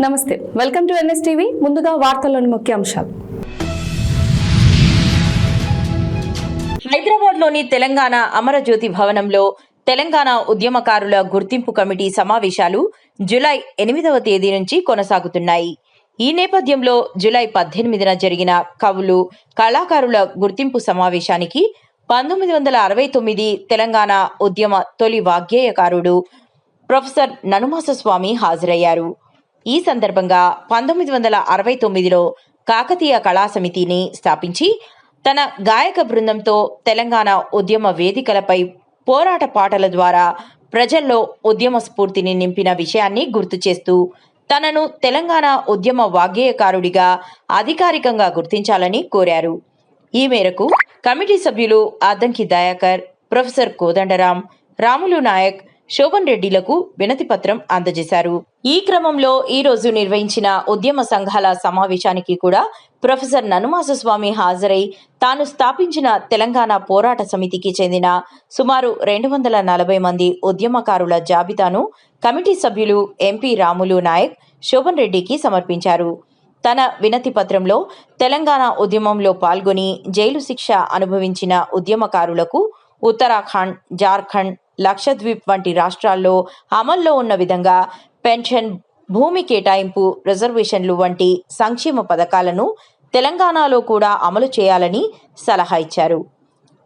నమస్తే, welcome to NSTV. ముందుగా వార్తల్లోని ముఖ్యాంశాలు. హైదరాబాద్లోని తెలంగాణ అమరజ్యోతి భవనంలో తెలంగాణ ఉద్యమకారుల గుర్తింపు కమిటీ సమావేశాలు జూలై 8వ తేదీ నుంచి కొనసాగుతున్నాయి. ఈ నేపథ్యంలో జూలై 18న జరిగిన కవులు, కళాకారుల గుర్తింపు సమావేశానికి 1969 తెలంగాణ ఉద్యమ తొలి వాగ్గేయకారుడు ప్రొఫెసర్ ననుమాస స్వామి హాజరయ్యారు. ఈ సందర్భంగా 1969లో కాకతీయ కళా సమితిని స్థాపించి తన గాయక బృందంతో తెలంగాణ ఉద్యమ వేదికలపై పోరాట పాటల ద్వారా ప్రజల్లో ఉద్యమ స్ఫూర్తిని నింపిన విషయాన్ని గుర్తు చేస్తూ తనను తెలంగాణ ఉద్యమ వాగ్గేయకారుడిగా అధికారికంగా గుర్తించాలని కోరారు. ఈ మేరకు కమిటీ సభ్యులు అద్దంకి దయాకర్, ప్రొఫెసర్ కోదండరాం, రాములు నాయక్, శోభన్ రెడ్డిలకు వినతి పత్రం అందజేశారు. ఈ క్రమంలో ఈ రోజు నిర్వహించిన ఉద్యమ సంఘాల సమావేశానికి కూడా ప్రొఫెసర్ ననుమాస స్వామి హాజరై తాను స్థాపించిన తెలంగాణ పోరాట సమితికి చెందిన సుమారు 240 మంది ఉద్యమకారుల జాబితాను కమిటీ సభ్యులు ఎంపీ రాములు నాయక్, శోభన్ రెడ్డికి సమర్పించారు. తన వినతి పత్రంలో తెలంగాణ ఉద్యమంలో పాల్గొని జైలు శిక్ష అనుభవించిన ఉద్యమకారులకు ఉత్తరాఖండ్, జార్ఖండ్, లక్షద్వీప్ వంటి రాష్ట్రాల్లో అమల్లో ఉన్న విధంగా పెన్షన్, భూమి కేటాయింపు, రిజర్వేషన్లు వంటి సంక్షేమ పథకాలను తెలంగాణలో కూడా అమలు చేయాలని సలహా ఇచ్చారు.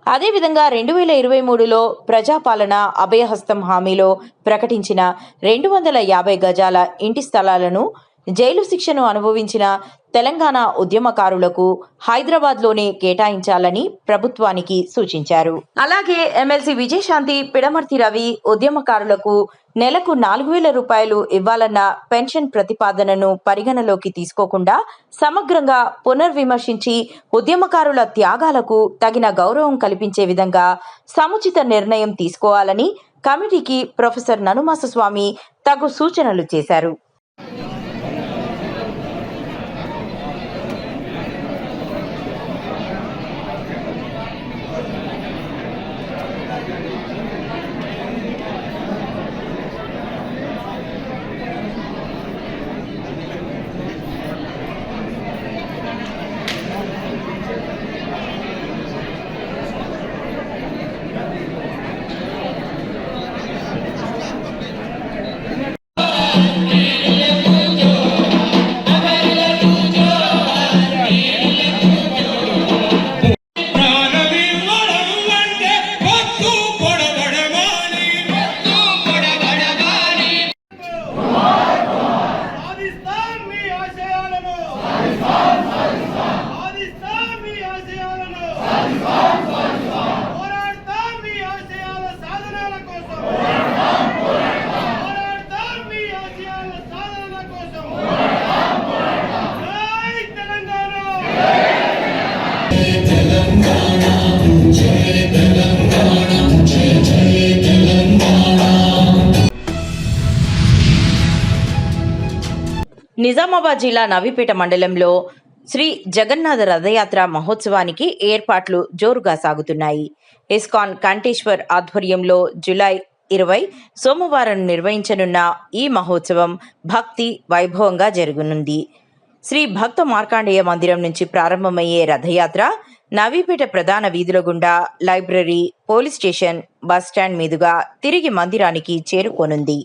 అదేవిధంగా 2023లో ప్రజాపాలన అభయహస్తం హామీలో ప్రకటించిన 250 గజాల ఇంటి స్థలాలను జైలు శిక్షను అనుభవించిన తెలంగాణ ఉద్యమకారులకు హైదరాబాద్లోనే కేటాయించాలని ప్రభుత్వానికి సూచించారు. అలాగే ఎమ్మెల్సీ విజయశాంతి, పిడమర్తి రవి ఉద్యమకారులకు నెలకు 4,000 రూపాయలు ఇవ్వాలన్న పెన్షన్ ప్రతిపాదనను పరిగణలోకి తీసుకోకుండా సమగ్రంగా పునర్విమర్శించి ఉద్యమకారుల త్యాగాలకు తగిన గౌరవం కల్పించే విధంగా సముచిత నిర్ణయం తీసుకోవాలని కమిటీకి ప్రొఫెసర్ ననుమాస స్వామి తగు సూచనలు చేశారు. నిజామాబాద్ జిల్లా నవీపేట మండలంలో శ్రీ జగన్నాథ రథయాత్ర మహోత్సవానికి ఏర్పాట్లు జోరుగా సాగుతున్నాయి. ఇస్కాన్ కంటేశ్వర్ ఆధ్వర్యంలో జూలై 20 సోమవారం నిర్వహించనున్న ఈ మహోత్సవం భక్తి వైభవంగా జరగనుంది. శ్రీ భక్త మార్కాండేయ మందిరం నుంచి ప్రారంభమయ్యే రథయాత్ర నవీపేట ప్రధాన వీధుల గుండా లైబ్రరీ, పోలీస్ స్టేషన్, బస్టాండ్ మీదుగా తిరిగి మందిరానికి చేరుకోనుంది.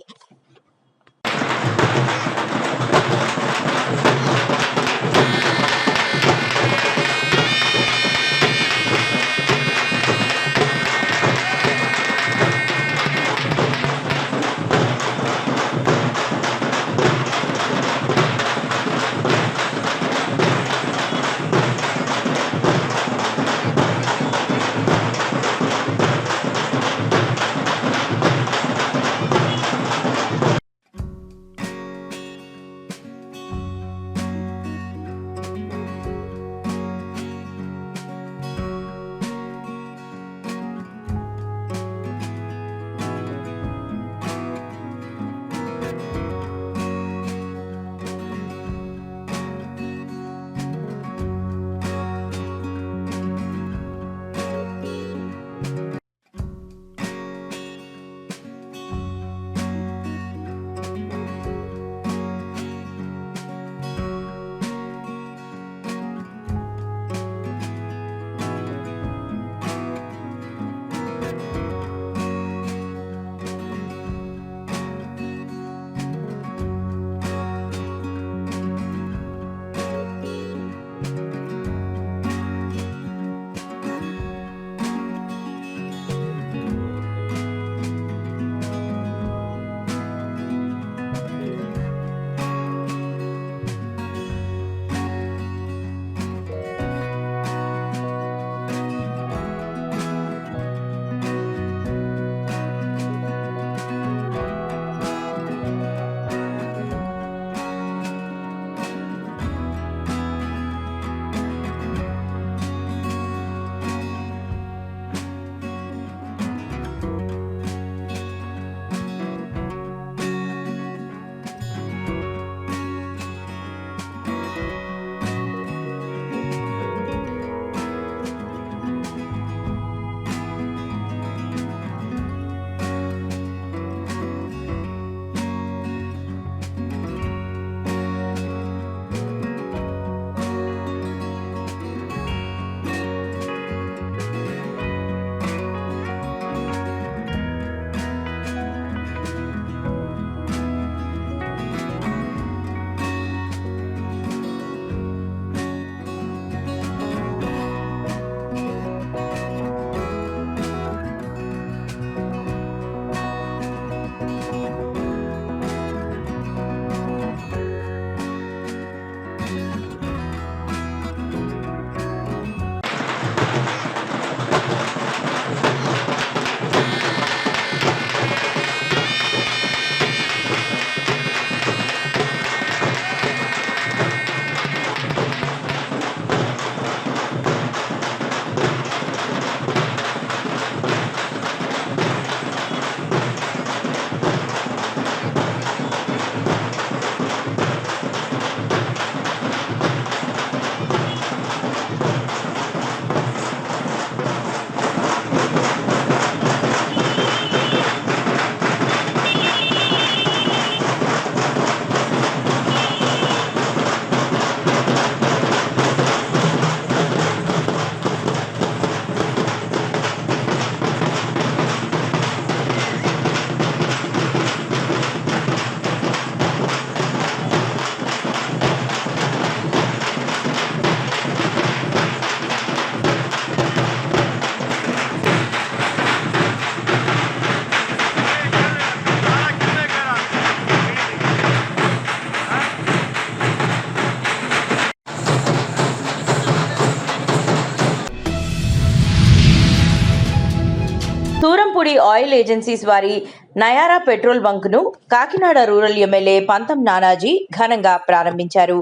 సూరంపూడి ఆయిల్ ఏజెన్సీస్ వారి నయారా పెట్రోల్ బంక్ను కాకినాడ రూరల్ ఎమ్మెల్యే పంతం నానాజీ ఘనంగా ప్రారంభించారు.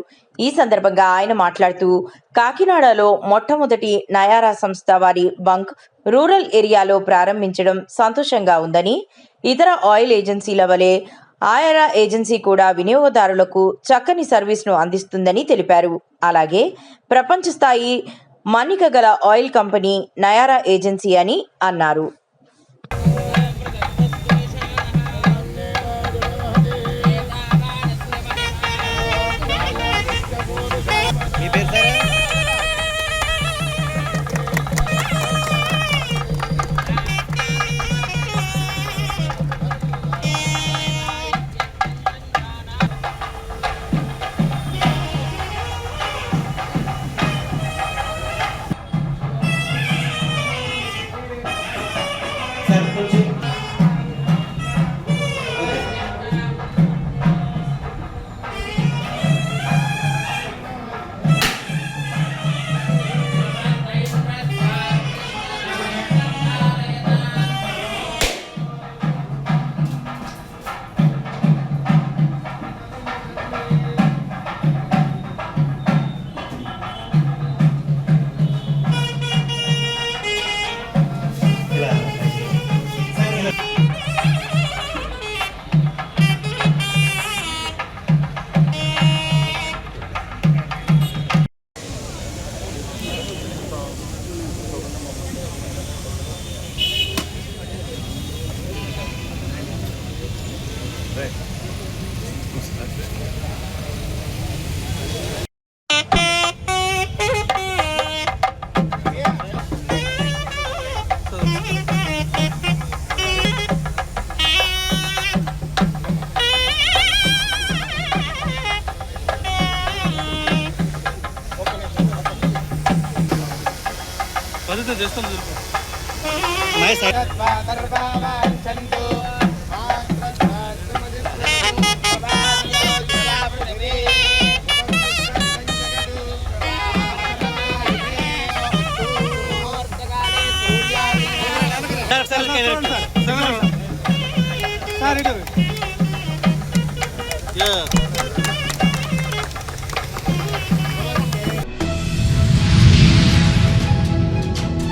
ఈ సందర్భంగా ఆయన మాట్లాడుతూ, కాకినాడలో మొట్టమొదటి నయారా సంస్థ వారి బంక్ రూరల్ ఏరియాలో ప్రారంభించడం సంతోషంగా ఉందని, ఇతర ఆయిల్ ఏజెన్సీల వలె ఆయరా ఏజెన్సీ కూడా వినియోగదారులకు చక్కని సర్వీస్ను అందిస్తుందని తెలిపారు. అలాగే ప్రపంచ స్థాయి మన్నిక గల ఆయిల్ కంపెనీ నయారా ఏజెన్సీ అని అన్నారు.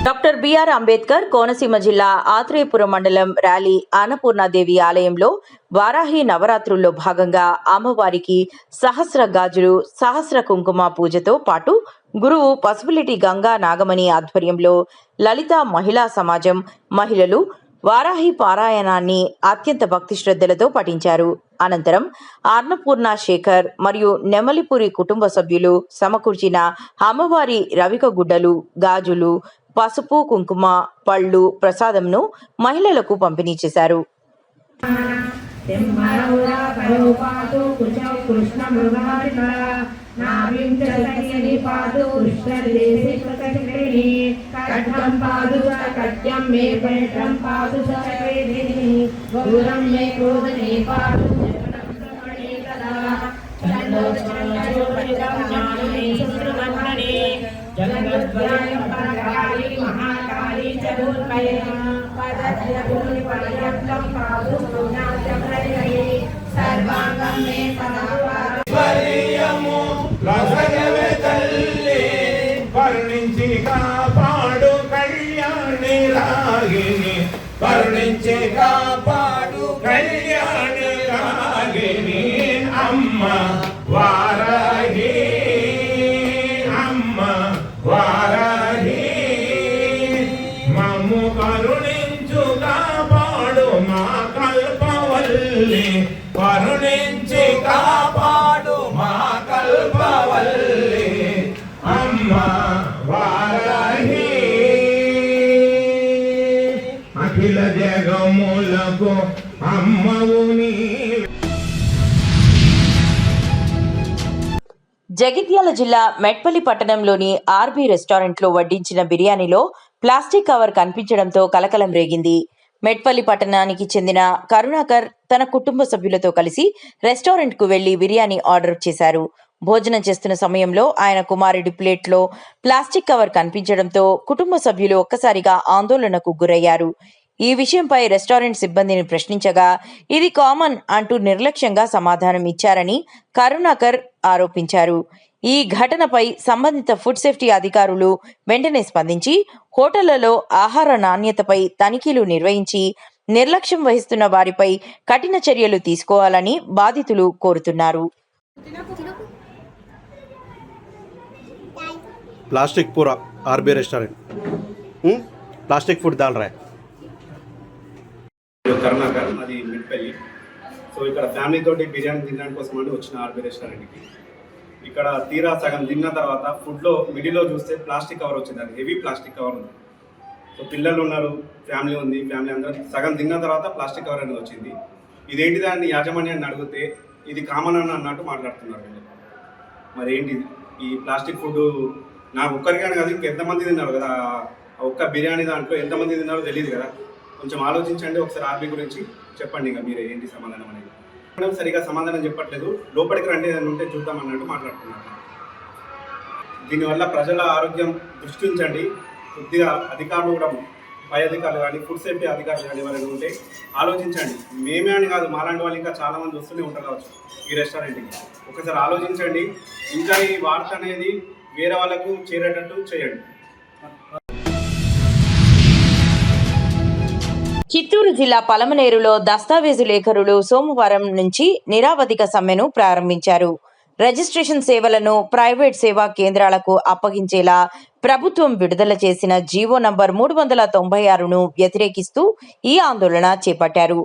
డాక్టర్ బిఆర్ అంబేద్కర్ కోనసీమ జిల్లా ఆత్రేయపురం మండలం ర్యాలీ అన్నపూర్ణాదేవి ఆలయంలో వారాహి నవరాత్రుల్లో భాగంగా అమ్మవారికి సహస్ర గాజులు, సహస్ర కుంకుమ పూజతో పాటు గురువు పసుపులేటి గంగా నాగమణి ఆధ్వర్యంలో లలిత మహిళా సమాజం మహిళలు వారాహి పారాయణాన్ని అత్యంత భక్తి శ్రద్ధలతో పఠించారు. అనంతరం అన్నపూర్ణ శేఖర్ మరియు నెమలిపురి కుటుంబ సభ్యులు సమకూర్చిన అమ్మవారి రవిక గుడ్డలు, గాజులు, పసుపు, కుంకుమ, పళ్ళు, ప్రసాదంను మహిళలకు పంపిణీ చేశారు. వర్ణించి కాపాడు కళ్యాణి రాగిని, వర్ణించి కాపాడు కళ్యాణి రాగిని అమ్మ వారాహి, అమ్మ వారాహి. మమ్ము కరుణించు కాపాడు మా కల్పవల్లి, కరుణించి కాపాడు మా కల్పవల్లి అమ్మ వారాహి. అఖిల జగములకు అమ్మవు నీవే. జగిత్యాల జిల్లా మెట్పల్లి పట్టణంలోని ఆర్బీ రెస్టారెంట్లో వడ్డించిన బిర్యానీలో ప్లాస్టిక్ కవర్ కనిపించడంతో కలకలం రేగింది. మెట్పల్లి పట్టణానికి చెందిన కరుణాకర్ తన కుటుంబ సభ్యులతో కలిసి రెస్టారెంట్కు వెళ్లి బిర్యానీ ఆర్డర్ చేశారు. భోజనం చేస్తున్న సమయంలో ఆయన కుమారుడి ప్లేట్లో ప్లాస్టిక్ కవర్ కనిపించడంతో కుటుంబ సభ్యులు ఒక్కసారిగా ఆందోళనకు గురయ్యారు. ఈ విషయంపై రెస్టారెంట్ సిబ్బందిని ప్రశ్నించగా ఇది కామన్ అంటూ నిర్లక్ష్యంగా సమాధానం ఇచ్చారని కరుణాకర్ ఆరోపించారు. ఈ ఘటనపై సంబంధిత ఫుడ్ సేఫ్టీ అధికారులు వెంటనే స్పందించి హోటళ్లలో ఆహార నాణ్యతపై తనిఖీలు నిర్వహించి నిర్లక్ష్యం వహిస్తున్న వారిపై కఠిన చర్యలు తీసుకోవాలని బాధితులు కోరుతున్నారు. प्लास्टिक पूरा आरबी रेस्टोरेंट प्लास्टिक फूड डाल रहा है. కరుణాకర్ అది మిడ్పల్లి. సో ఇక్కడ ఫ్యామిలీ తోటి బిర్యానీ తినడానికి కోసం అని వచ్చిన ఆర్బీ రెస్టారెంట్కి. ఇక్కడ తీరా సగం తిన్న తర్వాత ఫుడ్లో మిడిల్లో చూస్తే ప్లాస్టిక్ కవర్ వచ్చింది, అది హెవీ ప్లాస్టిక్ కవర్ ఉంది. సో పిల్లలు ఉన్నారు, ఫ్యామిలీ ఉంది, ఫ్యామిలీ అందరూ సగం తిన్న తర్వాత ప్లాస్టిక్ కవర్ అనేది వచ్చింది. ఇదేంటి దాన్ని యాజమాన్యాన్ని అడిగితే ఇది కామన్ అని అన్నట్టు మాట్లాడుతున్నారు వీళ్ళు. మరి ఏంటి ఈ ప్లాస్టిక్ ఫుడ్? నాకు ఒక్కరికైనా కాదు, ఇంకెంతమంది తిన్నారు కదా, ఒక్క బిర్యానీ దాంట్లో ఎంతమంది తిన్నారో తెలియదు కదా. కొంచెం ఆలోచించండి, ఒకసారి ఆర్బీ గురించి చెప్పండి. ఇంకా మీరే ఏంటి సమాధానం అనేది? మేడం సరిగా సమాధానం చెప్పట్లేదు, లోపలికి రండి ఏదైనా ఉంటే చూద్దాం అన్నట్టు మాట్లాడుతున్నారు. దీనివల్ల ప్రజల ఆరోగ్యం దృష్టించండి. కొద్దిగా అధికారులు కూడా, పై అధికారులు కానీ ఫుడ్ సేఫ్టీ అధికారులు కానీ ఎవరైనా ఉంటే ఆలోచించండి. మేమే అని కాదు, మాలాంటి వాళ్ళు ఇంకా చాలామంది వస్తూనే ఉంటారు కావచ్చు ఈ రెస్టారెంట్కి. ఒకసారి ఆలోచించండి, ఇంకా ఈ వార్త అనేది వేరే వాళ్ళకు చేరేటట్టు చేయండి. చిత్తూరు జిల్లా పలమనేరులో దస్తావేజు లేఖరులు సోమవారం నుంచి నిరవధిక సమ్మెను ప్రారంభించారు. రిజిస్ట్రేషన్ సేవలను ప్రైవేట్ సేవా కేంద్రాలకు అప్పగించేలా ప్రభుత్వం విడుదల చేసిన జీవో నంబర్ 396ను వ్యతిరేకిస్తూ ఈ ఆందోళన చేపట్టారు.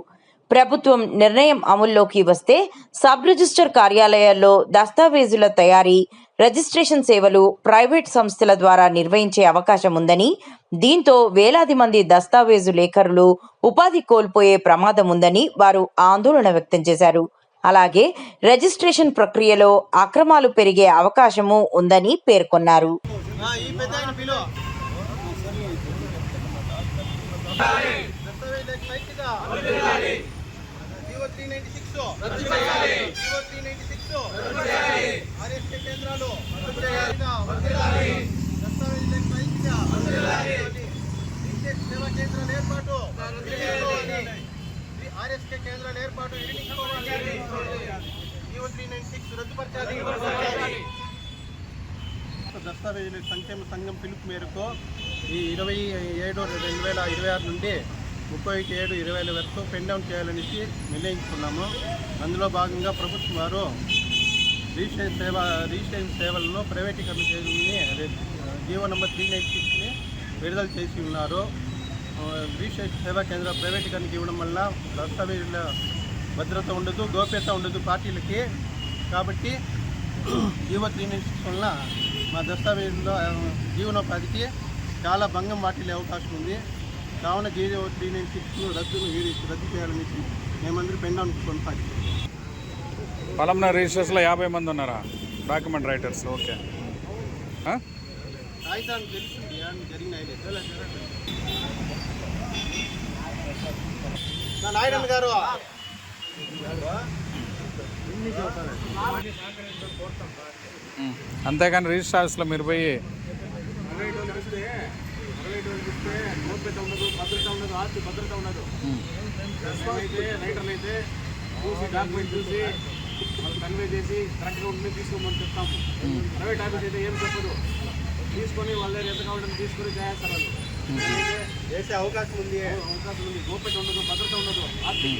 ప్రభుత్వం నిర్ణయం అమల్లోకి వస్తే సబ్ రిజిస్టర్ కార్యాలయాల్లో దస్తావేజుల తయారీ, రిజిస్ట్రేషన్ సేవలు ప్రైవేట్ సంస్థల ద్వారా నిర్వహించే అవకాశం ఉందని, దీంతో వేలాది మంది దస్తావేజు లేఖరులు ఉపాధి కోల్పోయే ప్రమాదం ఉందని వారు ఆందోళన వ్యక్తం చేశారు. అలాగే రిజిస్ట్రేషన్ ప్రక్రియలో అక్రమాలు పెరిగే అవకాశము ఉందని పేర్కొన్నారు. కేంద్రాల ఏర్పాటు రద్దుపరచాలి. దస్తావేజుల సంక్షేమ సంఘం పిలుపు మేరకు ఈ 27/2026 నుండి 31/7/2020 వరకు పెన్ డౌన్ చేయాలని నిర్ణయించుకున్నాము. అందులో భాగంగా ప్రభుత్వం వారు రిజిస్ట్రేషన్ సేవలను ప్రైవేటీకరణ చేయాలని జీవో నంబర్ 396ని విడుదల చేసి ఉన్నారు. రిజిస్ట్రేషన్ సేవా కేంద్రాలు ప్రైవేటీకరణకి ఇవ్వడం వల్ల దస్తావేజుల భద్రత ఉండదు, గోప్యత ఉండదు పార్టీలకి. కాబట్టి జీవో 396 వల్ల మా దస్తావేజుల్లో జీవనోపాధికి చాలా భంగం వాటిల్లే అవకాశం ఉంది. కావున జీవో 396 రద్దు చేయాలని మేమందరూ పెన్ డౌన్ కొనసాగిస్తాం. పలమనేరు రిజిస్టర్స్లో 50 మంది ఉన్నారా డాక్యుమెంట్ రైటర్స్? ఓకే, రాజధాని తెలిసింది జరిగిన నాయుడు గారు అంతేగాని రిజిస్టర్స్లో మీరు పోయి గోప్యత ఉండదు, భద్రత ఉండదు, ఆస్తి భద్రత ఉండదు. రైటర్లు అయితే చూసి డాక్యుమెంట్ చూసి వాళ్ళు కన్వే చేసి కరెక్ట్గా ఉంటే తీసుకోమని చెప్తాము. ప్రైవేట్ ఆఫీస్ అయితే ఏం చెప్పదు, తీసుకొని వాళ్ళ దగ్గర ఎంత కావాలని తీసుకొని చేస్తారు. వాళ్ళు చేసే అవకాశం ఉంది. గోప్యత ఉండదు, భద్రత ఉండదు, ఆస్తి.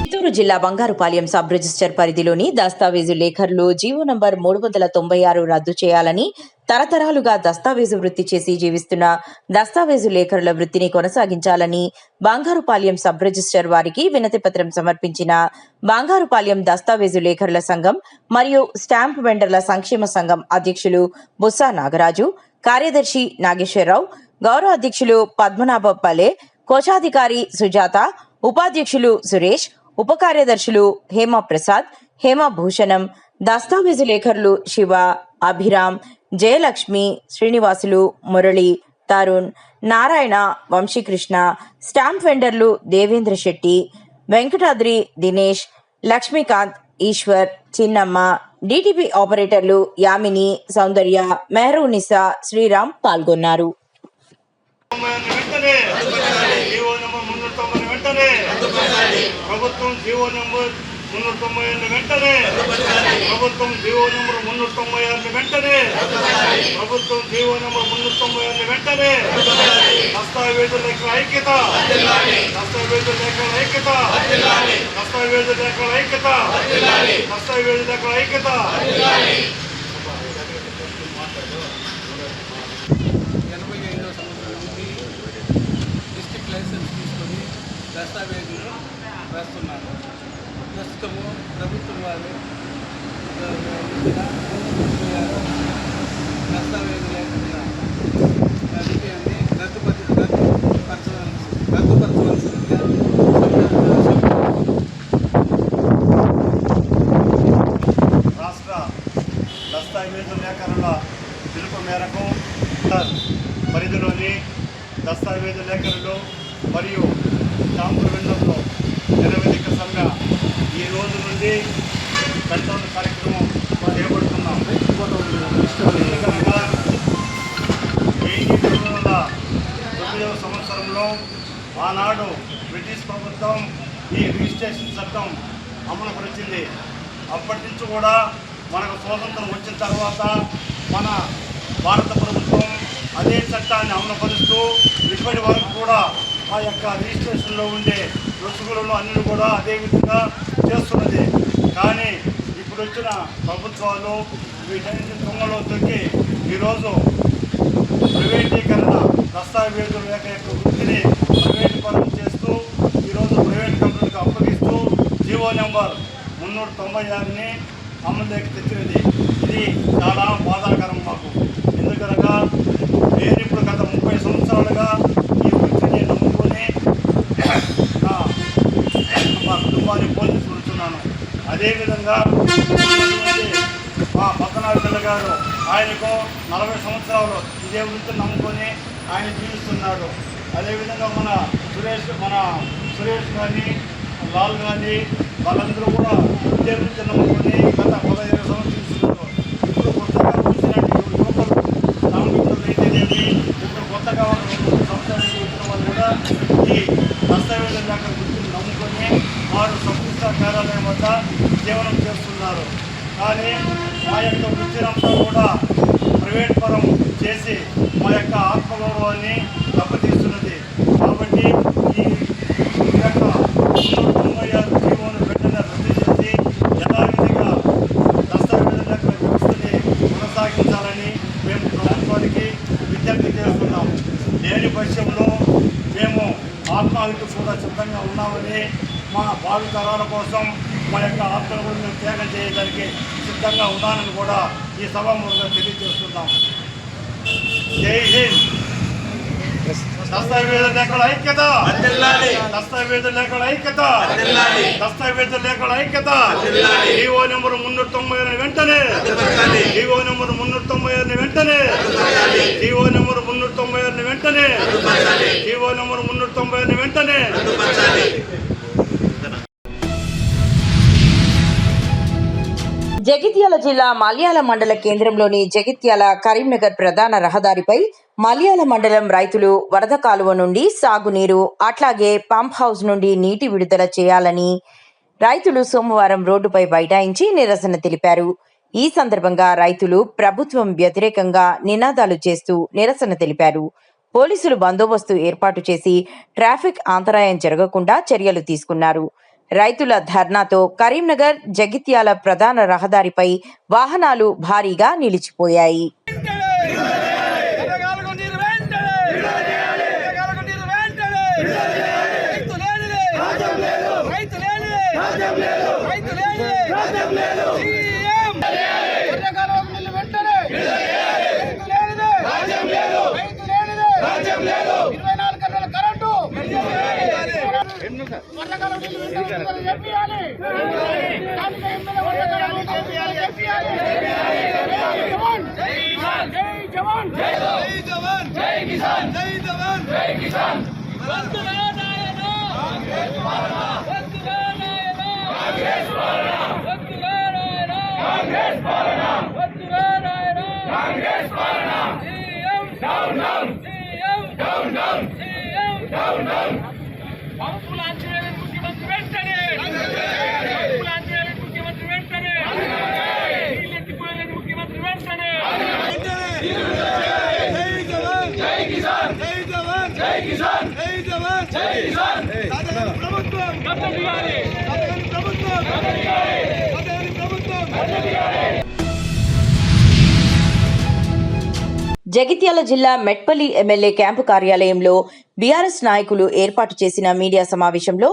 చిత్తూరు జిల్లా బంగారుపాలెం సబ్ రిజిస్టర్ పరిధిలోని దస్తావేజు లేఖర్లు జీవో నంబర్ 396 రద్దు చేయాలని, తరతరాలుగా దస్తావేజు వృత్తి చేసి జీవిస్తున్న దస్తావేజు లేఖరుల వృత్తిని కొనసాగించాలని బంగారుపాలెం సబ్ రిజిస్టర్ వారికి వినతిపత్రం సమర్పించిన బంగారుపాలెం దస్తావేజు లేఖరుల సంఘం మరియు స్టాంప్ వెండర్ల సంక్షేమ సంఘం అధ్యక్షులు బుస్సా నాగరాజు, కార్యదర్శి నాగేశ్వరరావు, గౌరవ అధ్యక్షులు పద్మనాభపల్లె, కోశాధికారి సుజాత, ఉపాధ్యక్షులు సురేష్, ఉప కార్యదర్శులు హేమప్రసాద్, హేమభూషణం, దస్తావేజు లేఖరులు శివ, అభిరామ్, జయలక్ష్మి, శ్రీనివాసులు, మురళి, తరుణ్, నారాయణ, వంశీకృష్ణ, స్టాంప్ వెండర్లు దేవేంద్ర శెట్టి, వెంకటాద్రి, దినేష్, లక్ష్మీకాంత్, ఈశ్వర్, చిన్నమ్మ, డిటిపి ఆపరేటర్లు యామిని, సౌందర్య, మెహరూనిసా, శ్రీరామ్ పాల్గొన్నారు. ప్రభుత్వం జీవో నెంబర్ 390 వెంటనే, ప్రభుత్వం జీవో నెంబర్ 396 వెంటనే, ప్రభుత్వం జీవో నెంబర్ 396 వెంటనే, దస్తావేజుల లేఖల ఐక్యత, దస్తావేజుల లేఖల ఐక్యత, దస్తావేజుల లేఖల ఐక్యత, దస్తావేజుల లేఖల ఐక్యత. 85వ సంవత్సరం నుండి డిస్ట్రిక్ట్ లైసెన్స్ తీసుకొని దస్తావేజులు రాస్తున్నాను. ప్రస్తుతము ప్రభుత్వం వారు దస్తావేజు లేకుండా విషయాన్ని రద్దుపరచవలసిందిగా రాష్ట్ర దస్తావేజు లేఖరుల పిలుపు మేరకు పరిధిలోని దస్తావేజు లేఖరులు మరియు స్టాంపుల విండంలో నిరవధిక సమ్మె ఈ రోజు నుండి కంట్రోల్ కార్యక్రమం చేపడుతున్నాం. ఎందుకనగా 1909వ సంవత్సరంలో ఆనాడు బ్రిటిష్ ప్రభుత్వం ఈ రిజిస్ట్రేషన్ చట్టం అమలుపరిచింది. అప్పటి నుంచి కూడా మనకు స్వాతంత్రం వచ్చిన తర్వాత మన భారత ప్రభుత్వం అదే చట్టాన్ని అమలుపరుస్తూ ఇప్పటి వరకు కూడా ఆ యొక్క రిజిస్ట్రేషన్లో ఉండే రుసుగులను అన్ని కూడా అదే విధంగా చేస్తున్నది. కానీ ఇప్పుడు వచ్చిన ప్రభుత్వాలు వీటన్నిటి తుంగలో తొక్కి ఈరోజు ప్రైవేటీకరణ దస్తావేజుల లేఖ యొక్క వృత్తిని ప్రైవేట్ పరం చేస్తూ ఈరోజు ప్రైవేట్ కంపెనీలకు అప్పగిస్తూ జీవో నెంబర్ 396ని అమలులోకి తెచ్చినది. ఇది చాలా బాధాకరం మాకు. ఎందుకనగా నేను ఇప్పుడు గత 30 సంవత్సరాలుగా ఈ వృత్తిని నమ్ముకొని మా కుటుంబాన్ని పోషిస్తున్నాను. అదేవిధంగా మా పక్కనాథ గారు ఆయనకు 40 సంవత్సరాలు ఇదే వృత్తిని నమ్ముకొని ఆయన జీవిస్తున్నాడు. అదేవిధంగా మన సురేష్ కానీ లాల్ కానీ వాళ్ళందరూ కూడా ఇదే వృత్తిని నమ్ముకొని గత 15 సంవత్సరాలు ఇప్పుడు కొత్తగా వచ్చినట్టు యువకులు సాంఘికులు అయితేనేమి ఇప్పుడు కొత్తగా 2 సంవత్సరాలు వచ్చిన వాళ్ళు కూడా ఈ దస్తావేజుల లేఖ వృత్తిని నమ్ముకొని వారు సంస్థ కార్యాలయం వద్ద జీవనం చేస్తున్నారు. కానీ మా యొక్క వృత్తినంతా కూడా ప్రైవేట్ పరం చేసి మా యొక్క ఆత్మగౌరవాన్ని దెబ్బతీస్తున్నది. కాబట్టి ఈ యొక్క 396 జీవోను వెంటనే రద్దు చేసి యథావిధిగా దస్తావేజుల లేఖ వ్యవస్థని కొనసాగించాలని మేము ప్రభుత్వానికి విజ్ఞప్తి చేస్తున్నాం. లేని పక్షంలో మేము ఆత్మహత్య కూడా సిద్ధంగా ఉన్నామని, మా భావితరాల కోసం మా యొక్క ఆత్మలను మేము త్యాగం చేయడానికి సిద్ధంగా ఉన్నానని కూడా ఈ సభాముఖంగా తెలియజేస్తున్నాం. జై హింద్. దస్తావేజుల లేఖల ఐక్యత, దస్తావేజుల లేఖల ఐక్యత, దస్తావేజుల లేఖల ఐక్యత. జీవో నెంబర్ 390 వెంటనే, జీవో నెంబర్ 390 వెంటనే, జీవో నెంబర్ 390 వెంటనే, జీవో నెంబర్ 390 వెంటనే. జగిత్యాల జిల్లా మల్యాల మండల కేంద్రంలోని జగిత్యాల కరీంనగర్ ప్రధాన రహదారిపై మల్యాల మండలం రైతులు వరద కాలువ నుండి సాగునీరు అట్లాగే పంప్ హౌస్ నుండి నీటి విడుదల చేయాలని రైతులు సోమవారం రోడ్డుపై బైఠాయించి నిరసన తెలిపారు. ఈ సందర్భంగా రైతులు ప్రభుత్వం వ్యతిరేకంగా నినాదాలు చేస్తూ నిరసన తెలిపారు. పోలీసులు బందోబస్తు ఏర్పాటు చేసి ట్రాఫిక్ అంతరాయం జరగకుండా చర్యలు తీసుకున్నారు. రైతుల ధర్నాతో కరీంనగర్ జగిత్యాల ప్రధాన రహదారిపై వాహనాలు భారీగా నిలిచిపోయాయి. కాంగ్రెస్ జగిత్యాల జిల్లా మెట్పల్లి ఎమ్మెల్యే క్యాంపు కార్యాలయంలో బీఆర్ఎస్ నాయకులు ఏర్పాటు చేసిన మీడియా సమావేశంలో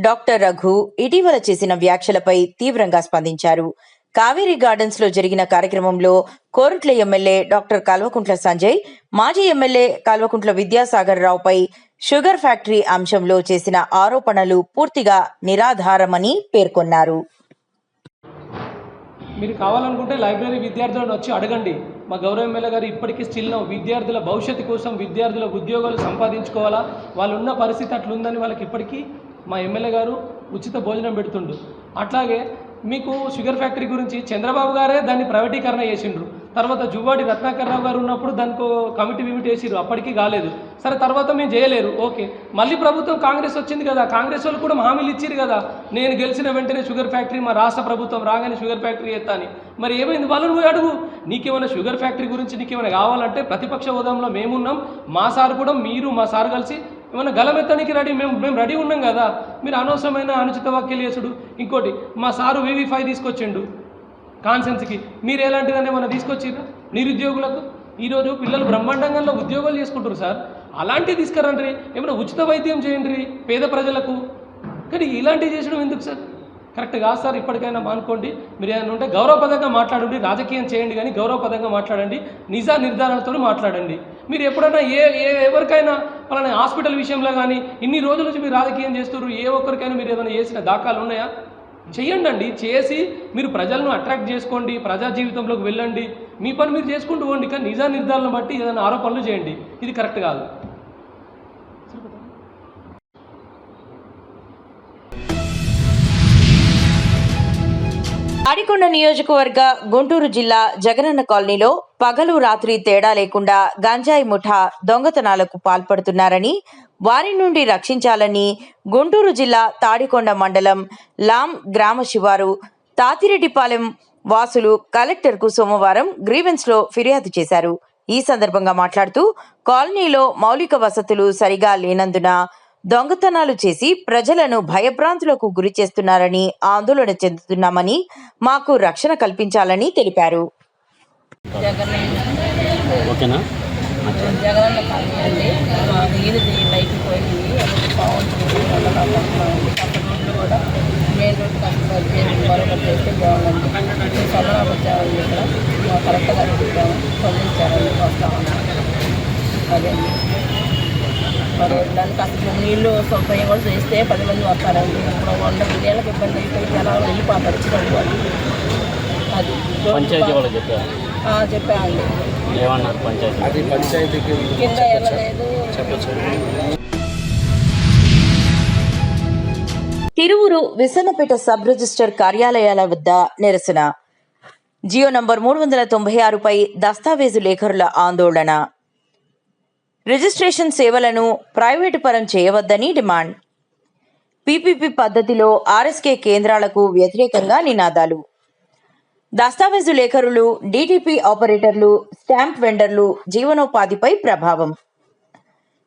డాక్టర్ రఘు ఇటీవల చేసిన వ్యాఖ్యలపై తీవ్రంగా స్పందించారు. కావేరీ గార్డెన్స్ లో జరిగిన కార్యక్రమంలో కోరుట్ల ఎమ్మెల్యే డాక్టర్ కల్వకుంట్ల సంజయ్, మాజీ ఎమ్మెల్యే కల్వకుంట్ల విద్యాసాగర్ రావుపై షుగర్ ఫ్యాక్టరీ అంశంలో చేసిన ఆరోపణలు పూర్తిగా నిరాధారమని పేర్కొన్నారు. మీరు కావాలనుకుంటే లైబ్రరీ విద్యార్థులను వచ్చి అడగండి. మా గౌరవ ఎమ్మెల్యే గారు ఇప్పటికీ స్టిల్ విద్యార్థుల భవిష్యత్తు కోసం విద్యార్థుల ఉద్యోగాలు సంపాదించుకోవాలా, వాళ్ళు ఉన్న పరిస్థితి అట్లుందని వాళ్ళకి ఇప్పటికీ మా ఎమ్మెల్యే గారు ఉచిత భోజనం పెడుతుండు. అట్లాగే మీకు షుగర్ ఫ్యాక్టరీ గురించి చంద్రబాబు గారే దాన్ని ప్రైవేటీకరణ చేసిండ్రు. తర్వాత జువ్వాడి రత్నాకర్రావు గారు ఉన్నప్పుడు దానికి కమిటీ వేసిర్రు, అప్పటికీ కాలేదు. సరే తర్వాత మేము చేయలేరు, ఓకే. మళ్ళీ ప్రభుత్వం కాంగ్రెస్ వచ్చింది కదా, కాంగ్రెస్ వాళ్ళు కూడా హామీలు ఇచ్చారు కదా, నేను గెలిచిన వెంటనే షుగర్ ఫ్యాక్టరీ మా రాష్ట్ర ప్రభుత్వం రాగానే షుగర్ ఫ్యాక్టరీ ఎత్తా అని. మరి ఏమైంది? వాళ్ళని పోయి అడుగు, నీకేమైనా షుగర్ ఫ్యాక్టరీ గురించి నీకేమైనా కావాలంటే ప్రతిపక్ష హోదాలో మేమున్నాం, మా సార్ కూడా, మీరు మా సార్ కలిసి ఏమైనా గలమెత్తడానికి మేము రెడీ ఉన్నాం కదా. మీరు అనవసరమైన అనుచిత వ్యాఖ్యలు చేసుడు. ఇంకోటి, మా సారు VV5 తీసుకొచ్చిండు కాన్సెన్స్కి, మీరు ఎలాంటిదని ఏమైనా తీసుకొచ్చిర్రు నిరుద్యోగులకు? ఈరోజు పిల్లలు బ్రహ్మాండంగా ఉద్యోగాలు చేసుకుంటారు సార్, అలాంటివి తీసుకురండి. ఏమైనా ఉచిత వైద్యం చేయండి పేద ప్రజలకు. కానీ ఇలాంటివి చేసడం ఎందుకు సార్? కరెక్ట్ కాదు సార్. ఇప్పటికైనా మానుకోండి. మీరు ఏమైనా ఉంటే గౌరవపదంగా మాట్లాడండి, రాజకీయం చేయండి, కానీ గౌరవపదంగా మాట్లాడండి, నిజా నిర్ధారణతో మాట్లాడండి. మీరు ఎప్పుడైనా ఎవరికైనా వాళ్ళని హాస్పిటల్ విషయంలో కానీ ఇన్ని రోజుల నుంచి మీరు రాజకీయం చేస్తున్నారు, ఏ ఒక్కరికైనా మీరు ఏమైనా చేసిన దాఖలు ఉన్నాయా? చెయ్యండి అండి. చేసి మీరు ప్రజలను అట్రాక్ట్ చేసుకోండి, ప్రజా జీవితంలోకి వెళ్ళండి, మీ పని మీరు చేసుకుంటూ పోండి. కానీ నిజా నిర్ధారణ బట్టి ఏదైనా ఆరోపణలు చేయండి, ఇది కరెక్ట్ కాదు. తాడికొండ నియోజకవర్గ గుంటూరు జిల్లా జగనన్న కాలనీలో పగలు రాత్రి తేడా లేకుండా గంజాయి ముఠా దొంగతనాలకు పాల్పడుతున్నారని, వారి నుండి రక్షించాలని గుంటూరు జిల్లా తాడికొండ మండలం లాం గ్రామ శివారు తాతిరెడ్డిపాలెం వాసులు కలెక్టర్కు సోమవారం గ్రీవెన్స్లో ఫిర్యాదు చేశారు. ఈ సందర్భంగా మాట్లాడుతూ, కాలనీలో మౌలిక వసతులు సరిగా లేనందున దొంగతనాలు చేసి ప్రజలను భయభ్రాంతులకు గురి చేస్తున్నారని ఆందోళన చెందుతున్నామని, మాకు రక్షణ కల్పించాలని తెలిపారు. జగనన్న కాలనీ అండి, వీధి లైట్ పోయింది, బాగుంటుంది. పక్క రోడ్లు కూడా మెయిన్ రోడ్ బరోబర్ చేస్తే బాగుందండి. సలహా వచ్చామండి, ఇక్కడ మా కరెక్ట్గా అడుగుతాము, స్పందించారండి, వస్తా ఉన్నాం. అదే మరి దానికి అసలు నీళ్ళు సౌకర్యం కూడా చేస్తే 10 మంది వస్తారండి. ఇప్పుడు 100 నీళ్ళకి ఇబ్బంది అయిపోయి జనాలు వెళ్ళిపోతారు ఇచ్చినట్టు వాళ్ళు. అది చెప్పామండి, కింద వెళ్ళలేదు. తిరువురు విసన్నపేట సబ్ రిజిస్టర్ కార్యాలయాల వద్ద నిరసన. జియో నంబర్ 396పై దస్తావేజు లేఖరుల ఆందోళన. రిజిస్ట్రేషన్ సేవలను ప్రైవేటు పరం చేయవద్దని డిమాండ్. PPP పద్ధతిలో RSK కేంద్రాలకు వ్యతిరేకంగా నినాదాలు. దస్తావేజు లేఖరులు, DTP ఆపరేటర్లు, స్టాంప్ వెండర్లు జీవనోపాధిపై ప్రభావం.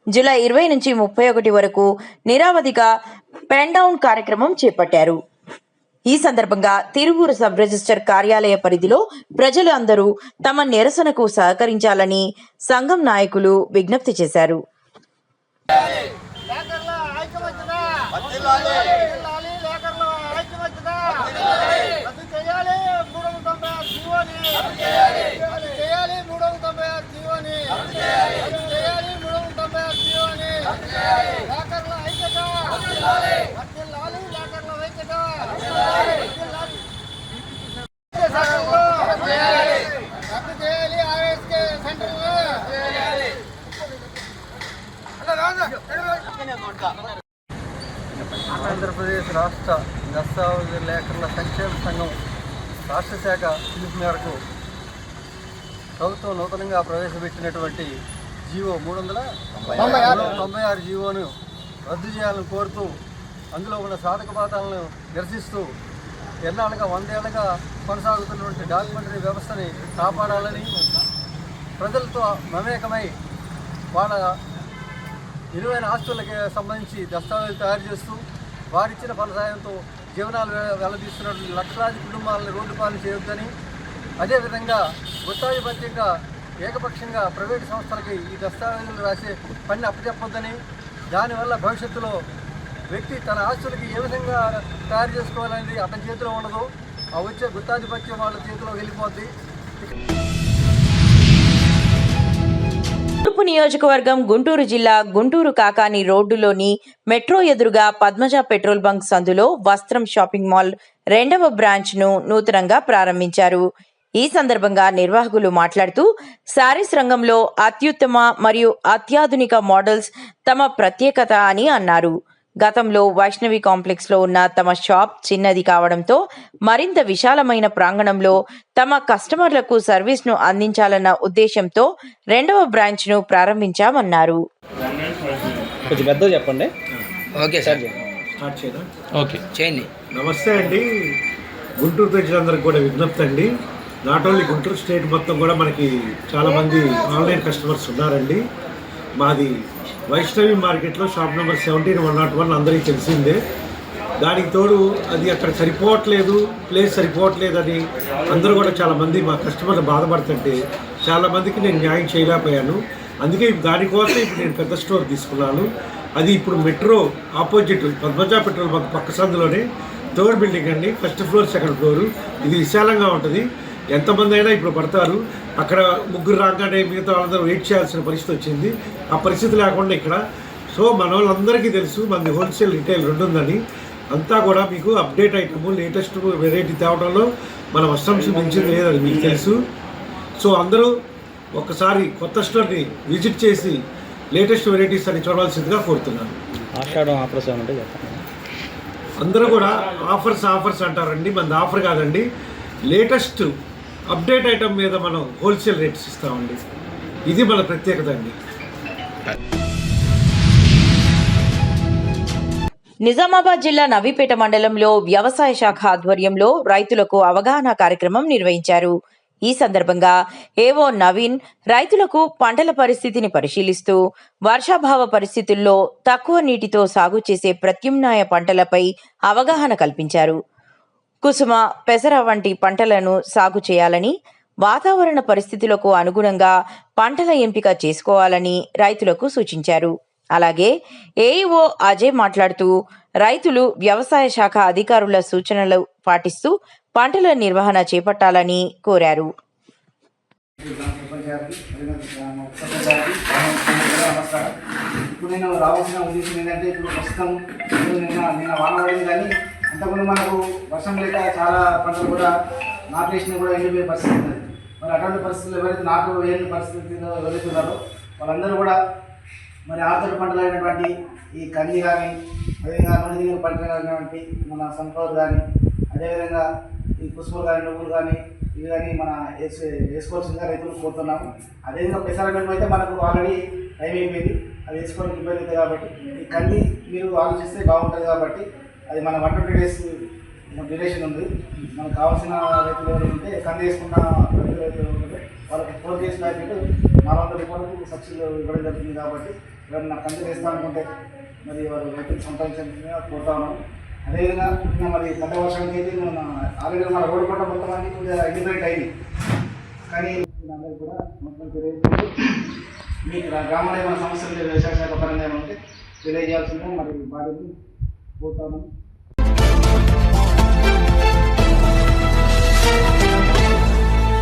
జూలై 20 నుంచి 31 వరకు నిరావధిక పెన్ డౌన్ కార్యక్రమం చేపట్టారు. ఈ సందర్భంగా తిరువూరు సబ్ రిజిస్టర్ కార్యాలయ పరిధిలో ప్రజలు అందరూ తమ నిరసనకు సహకరించాలని సంఘం నాయకులు విజ్ఞప్తి చేశారు. ఆంధ్రప్రదేశ్ రాష్ట్ర దస్తావేజు లేఖరుల సంక్షేమ సంఘం రాష్ట్ర శాఖ పిలుపు మేరకు ప్రభుత్వం నూతనంగా ప్రవేశపెట్టినటువంటి జీవో 396 జీవోను రద్దు చేయాలని కోరుతూ, అందులో ఉన్న సాధకపాతాలను నిరసిస్తూ ఎన్నాళ్ళుగా 100 ఏళ్ళగా కొనసాగుతున్నటువంటి డాక్యుమెంటరీ వ్యవస్థని కాపాడాలని, ప్రజలతో మమేకమై వాళ్ళ విలువైన ఆస్తులకి సంబంధించి దస్తావేజులు తయారు చేస్తూ వారిచ్చిన ఫలసాయంతో జీవనాలు వెల్లదీస్తున్నటువంటి లక్షలాది కుటుంబాలను రోడ్డు పాలు చేయొద్దని, అదేవిధంగా గుత్తాధిపత్యంగా ఏకపక్షంగా ప్రైవేటు సంస్థలకి ఈ దస్తావేజులు రాసే పని అప్పచెప్పొద్దని, దానివల్ల భవిష్యత్తులో వ్యక్తి తన ఆస్తులకి ఏ విధంగా తయారు చేసుకోవాలనేది అతని చేతిలో ఉండదు, ఆ వచ్చే గుత్తాధిపత్యం వాళ్ళ చేతిలో వెళ్ళిపోద్ది. తూర్పు నియోజకవర్గం గుంటూరు జిల్లా గుంటూరు కాకాని రోడ్డులోని మెట్రో ఎదురుగా పద్మజ పెట్రోల్ బంక్ సందులో వస్త్రం షాపింగ్ మాల్ 2వ బ్రాంచ్ ను నూతనంగా ప్రారంభించారు. ఈ సందర్భంగా నిర్వాహకులు మాట్లాడుతూ శారీస్ రంగంలో అత్యుత్తమ మరియు అత్యాధునిక మోడల్స్ తమ ప్రత్యేకత అని అన్నారు. గతంలో వైష్ణవి కాంప్లెక్స్ లో ఉన్న తమ షాప్ చిన్నది కావడంతో మరింత విశాలమైన ప్రాంగణంలో తమ కస్టమర్లకు సర్వీస్ ను అందించాలన్న ఉద్దేశంతో 2వ బ్రాంచ్ ను ప్రారంభించామన్నారు. కొంచెం పెద్దగా చెప్పండి. ఓకే సార్, స్టార్ట్ చేయదా? ఓకే చేయండి. నమస్తే అండి, గుంటూరు ప్రజలందరికీ కూడా విజ్ఞప్తి అండి. నాట్ ఓన్లీ గుంటూరు స్టేట్ మొత్తం కూడా మనకి చాలామంది ఆన్లైన్ కస్టమర్స్ ఉన్నారండి. మాది వైష్ణవి మార్కెట్లో షాప్ నెంబర్ 17-101 అందరికీ తెలిసిందే. దానికి తోడు అది అక్కడ సరిపోవట్లేదు, ప్లేస్ సరిపోవట్లేదని అందరూ కూడా చాలామంది మా కస్టమర్లు బాధపడుతుంటే చాలామందికి నేను న్యాయం చేయలేకపోయాను. అందుకే దానికోసం ఇప్పుడు నేను పెద్ద స్టోర్ తీసుకున్నాను. అది ఇప్పుడు metro opposite Padmaja petrol bunk పక్క సందులోనే 3rd బిల్డింగ్ అండి. 1st floor 2nd floor. ఇది విశాలంగా ఉంటుంది, ఎంతమంది అయినా ఇప్పుడు పడతారు. అక్కడ ముగ్గురు రాగానే మిగతా వాళ్ళందరూ వెయిట్ చేయాల్సిన పరిస్థితి వచ్చింది. ఆ పరిస్థితి లేకుండా ఇక్కడ సో మన వాళ్ళందరికీ తెలుసు మనది హోల్సేల్ రిటైల్ 2 ఉందని. అంతా కూడా మీకు అప్డేట్ ఐటమ్ లేటెస్ట్ వెరైటీ తేవడంలో మన వస్త్రంస్ మించింది లేదని మీకు తెలుసు. సో అందరూ ఒక్కసారి కొత్త స్టోర్ని విజిట్ చేసి లేటెస్ట్ వెరైటీస్ అని చూడవలసిందిగా కోరుతున్నాను. అందరూ కూడా ఆఫర్స్ అంటారండి, మనది ఆఫర్ కాదండి, లేటెస్ట్ అప్డేట్ ఐటమ్ మీద మనం హోల్సేల్ రేట్స్ ఇస్తామండి. ఇది మన ప్రత్యేకత అండి. నిజామాబాద్ జిల్లా నవీపేట మండలంలో వ్యవసాయ శాఖ ఆధ్వర్యంలో రైతులకు అవగాహన కార్యక్రమం నిర్వహించారు. ఈ సందర్భంగా ఏవో నవీన్ రైతులకు పంటల పరిస్థితిని పరిశీలిస్తూ వర్షాభావ పరిస్థితుల్లో తక్కువ నీటితో సాగు చేసే ప్రత్యామ్నాయ పంటలపై అవగాహన కల్పించారు. కుసుమ, పెసర వంటి పంటలను సాగు చేయాలని, వాతావరణ పరిస్థితులకు అనుగుణంగా పంటల ఎంపిక చేసుకోవాలని రైతులకు సూచించారు. అలాగే ఏఈఓ అజయ్ మాట్లాడుతూ రైతులు వ్యవసాయ శాఖ అధికారుల సూచనలు పాటిస్తూ పంటల నిర్వహణ చేపట్టాలని కోరారు. ఇప్పుడు నేను రావాల్సిన ఉద్దేశం ఏంటంటే, ఇప్పుడు ప్రస్తుతం నిన్న వాన పడింది, కానీ అంతకుముందు మనకు వర్షం లేక చాలా పంటలు కూడా నాటేసిన కూడా ఎండిపోయే పరిస్థితి ఉంది. మరి అటువంటి పరిస్థితులు ఎవరైతే నాటు వేయని పరిస్థితిలో వెళ్తున్నారో వాళ్ళందరూ కూడా మరి ఆర్తడి పంటలు అయినటువంటి ఈ కంది కానీ, అదేవిధంగా నూనె పంటలు అయినటువంటి మన సన్ఫ్లవర్ కానీ, అదేవిధంగా ఈ కుసుమలు కానీ, నువ్వులు కానీ, ఇవి కానీ మన వేసుకోవాల్సిందిగా రైతులు కోరుతున్నాము. అదేవిధంగా పెసరగడ్డ అయితే మనకు ఆల్రెడీ టైం అయిపోయింది, అది వేసుకోవడానికి ఇబ్బంది అవుతుంది. కాబట్టి ఈ కంది మీరు ఆలోచిస్తే బాగుంటుంది. కాబట్టి అది మన 120 days డ్యూరేషన్ ఉంది. మనకు కావాల్సిన రైతులు ఎవరు ఉంటే కంది వేసుకున్న రైతులు ఉంటే వాళ్ళకి 4 days ప్యాకెట్ 400 రూపాయలకు సబ్సిడీ ఇవ్వడం జరుగుతుంది. కాబట్టి ఎవరైనా కంది వేస్తా అనుకుంటే మరి వారు రైతులు సంపాదించాల్సిందిగా కోరుతా ఉన్నాం. అదేవిధంగా మరి పెద్ద వర్షానికి అయితే ఆల్రెడీ మన రోడ్డు పంట మొత్తం అన్ని కొద్దిగా ఇంటిగ్రేట్ అయింది. కానీ అందరికీ కూడా మొత్తం తెలియజేస్తూ మీకు గ్రామంలో ఏమైనా సమస్యలు వ్యవసాయ శాఖ పరంగా ఏమంటే తెలియజేయాల్సిందిగా మరి బాధ్యతలు కోరుతాను.